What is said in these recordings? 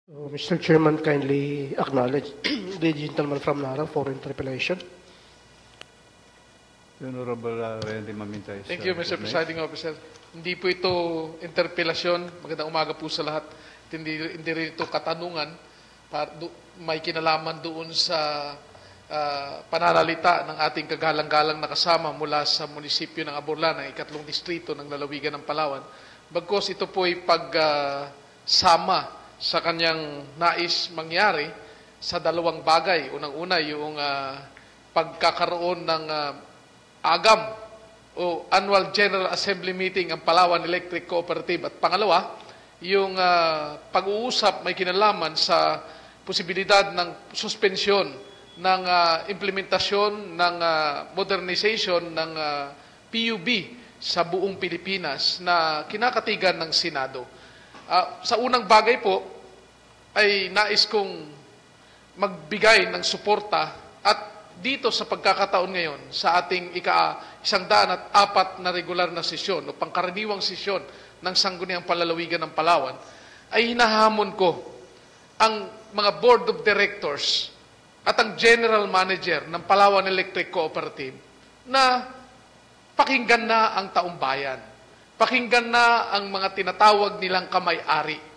Mr. Chairman, kindly acknowledge the gentleman from Nara for interpellation. The Honorable Randy Mamintay. Thank you, Mr. Presiding Officer. Hindi po ito interpelasyon. Magandang umaga po sa lahat. Hindi rin ito katanungan. May kinalaman doon sa pananalita ng ating kagalang-galang na kasama mula sa munisipyo ng Aborlan, ng ikatlong distrito ng lalawigan ng Palawan. Bagkos ito po ay pagsama sa kanyang nais mangyari sa dalawang bagay. Unang-una, yung pagkakaroon ng AGAM o Annual General Assembly Meeting ang Palawan Electric Cooperative. At pangalawa, yung pag-uusap may kinalaman sa posibilidad ng suspensyon ng implementasyon ng modernization ng PUB sa buong Pilipinas na kinakatigan ng Senado. Sa unang bagay po ay nais kong magbigay ng suporta at dito sa pagkakataon ngayon sa ating ika-104 na regular na sesyon o pangkaraniwang sesyon ng Sangguniang Palalawigan ng Palawan ay hinahamon ko ang mga board of directors at ang general manager ng Palawan Electric Cooperative na pakinggan na ang taong bayan. Pakinggan na ang mga tinatawag nilang kamay-ari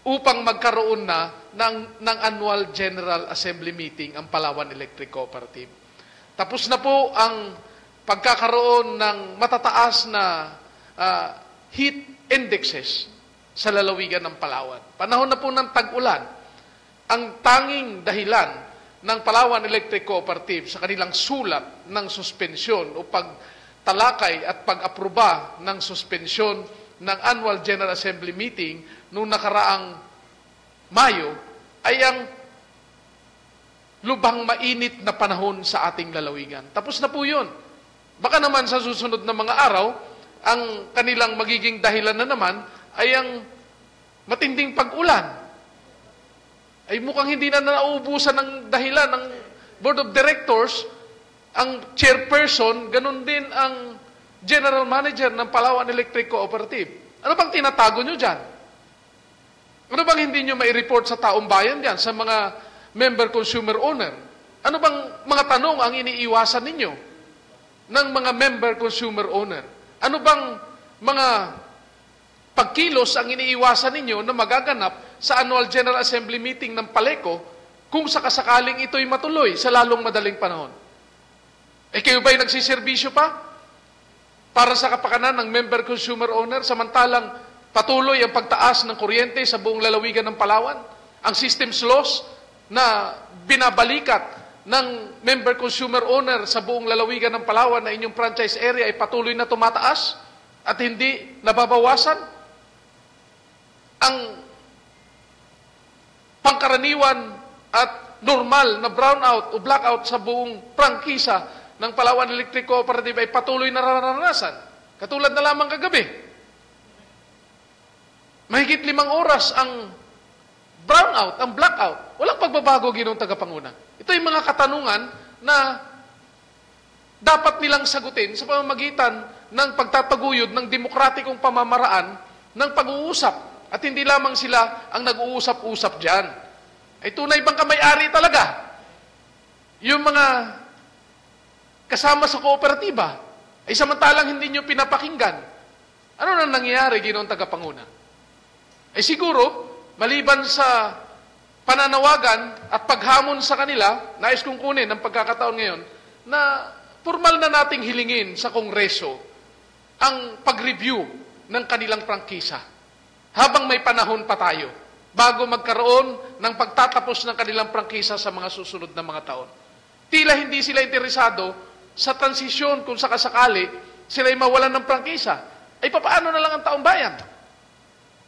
upang magkaroon na ng Annual General Assembly Meeting ang Palawan Electric Cooperative. Tapos na po ang pagkakaroon ng matataas na heat indexes sa lalawigan ng Palawan. Panahon na po ng tag-ulan. Ang tanging dahilan ng Palawan Electric Cooperative sa kanilang sulat ng suspensyon o pagtalakay at pag-aproba ng suspensyon ng Annual General Assembly Meeting noong nakaraang Mayo ay ang lubhang mainit na panahon sa ating lalawigan. Tapos na po yun. Baka naman sa susunod na mga araw, ang kanilang magiging dahilan na naman ay ang matinding pag-ulan. Ay mukhang hindi na nauubusan ng dahilan ng Board of Directors, ang chairperson, ganun din ang general manager ng Palawan Electric Cooperative. Ano bang tinatago nyo dyan? Ano bang hindi nyo mai-report sa taong bayan dyan, sa mga member consumer owner? Ano bang mga tanong ang iniiwasan ninyo ng mga member consumer owner? Ano bang mga pagkilos ang iniiwasan ninyo na magaganap sa Annual General Assembly Meeting ng Paleco kung sakasakaling ito'y matuloy sa lalong madaling panahon? Kayo ba'y nagsiservisyo pa para sa kapakanan ng member consumer owner samantalang patuloy ang pagtaas ng kuryente sa buong lalawigan ng Palawan? Ang systems loss na binabalikat ng member consumer owner sa buong lalawigan ng Palawan na inyong franchise area ay patuloy na tumataas at hindi nababawasan? Ang pangkaraniwan at normal na brownout o blackout sa buong prangkisa ng Palawan Electric Cooperative ay patuloy na naranasan. Katulad na lamang kagabi. Mahigit 5 oras ang brownout, ang blackout. Walang pagbabago, Ginoong Tagapanguna. Ito ay mga katanungan na dapat nilang sagutin sa pamamagitan ng pagtataguyod ng demokratikong pamamaraan ng pag-uusap. At hindi lamang sila ang nag-uusap-usap dyan. Ay tunay bang kamay-ari talaga? Yung mga kasama sa kooperatiba, ay samantalang hindi nyo pinapakinggan. Ano nang nangyayari, Ginoong Tagapanguna? Ay siguro, maliban sa pananawagan at paghamon sa kanila, nais kong kunin ang pagkakataon ngayon, na formal na nating hilingin sa Kongreso ang pag-review ng kanilang prangkisa. Habang may panahon pa tayo, bago magkaroon ng pagtatapos ng kanilang prangkisa sa mga susunod na mga taon. Tila hindi sila interesado sa transisyon kung sakasakali sila'y mawalan ng prangkisa. Ay papaano na lang ang taong bayan?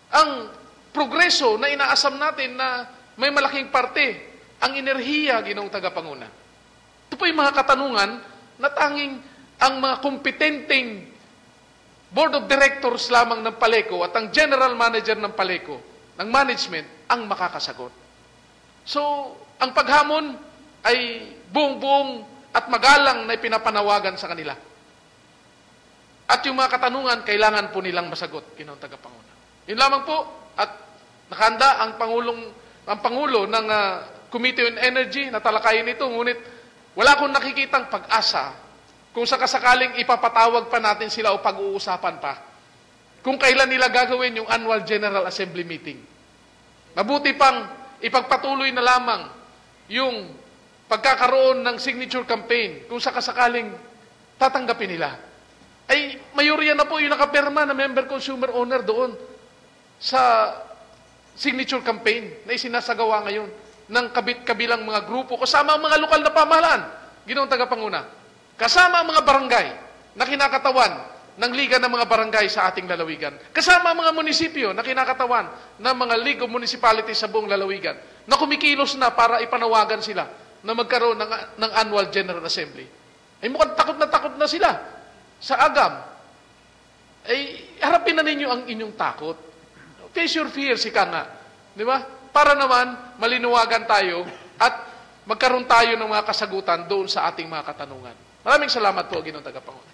Ang progreso na inaasam natin na may malaking parte, ang enerhiya, Ginoong Tagapanguna. Ito po yung mga katanungan na tanging ang mga kompetenteng Board of Directors lamang ng Paleco at ang General Manager ng Paleco, ng management, ang makakasagot. So, ang paghamon ay buong-buong at magalang na ipinapanawagan sa kanila. At yung mga katanungan, kailangan po nilang masagot, Ginoong Tagapanguna. Yun lamang po, at nakahanda ang Pangulong ang Pangulo ng Committee on Energy na talakayin ito, ngunit wala akong nakikitang pag-asa kung sakasakaling ipapatawag pa natin sila o pag-uusapan pa. Kung kailan nila gagawin yung Annual General Assembly Meeting. Mabuti pang ipagpatuloy na lamang yung pagkakaroon ng signature campaign kung sakasakaling tatanggapin nila. Ay, mayorya na po yung nakapirma na member consumer owner doon sa signature campaign na isinasagawa ngayon ng kabilang mga grupo kasama ang mga lokal na pamahalaan. Ginoong tagapanguna. Kasama ang mga barangay na kinakatawan ng Liga ng mga Barangay sa ating lalawigan. Kasama ang mga munisipyo na kinakatawan ng mga League of Municipalities sa buong lalawigan na kumikilos na para ipanawagan sila na magkaroon ng Annual General Assembly. Ay mukhang takot na sila sa agam. Ay harapin na ninyo ang inyong takot. Face your fears, ika nga. Di ba? Para naman malinawagan tayo at magkaroon tayo ng mga kasagutan doon sa ating mga katanungan. Maraming salamat po, Ginoong Tagapangulo.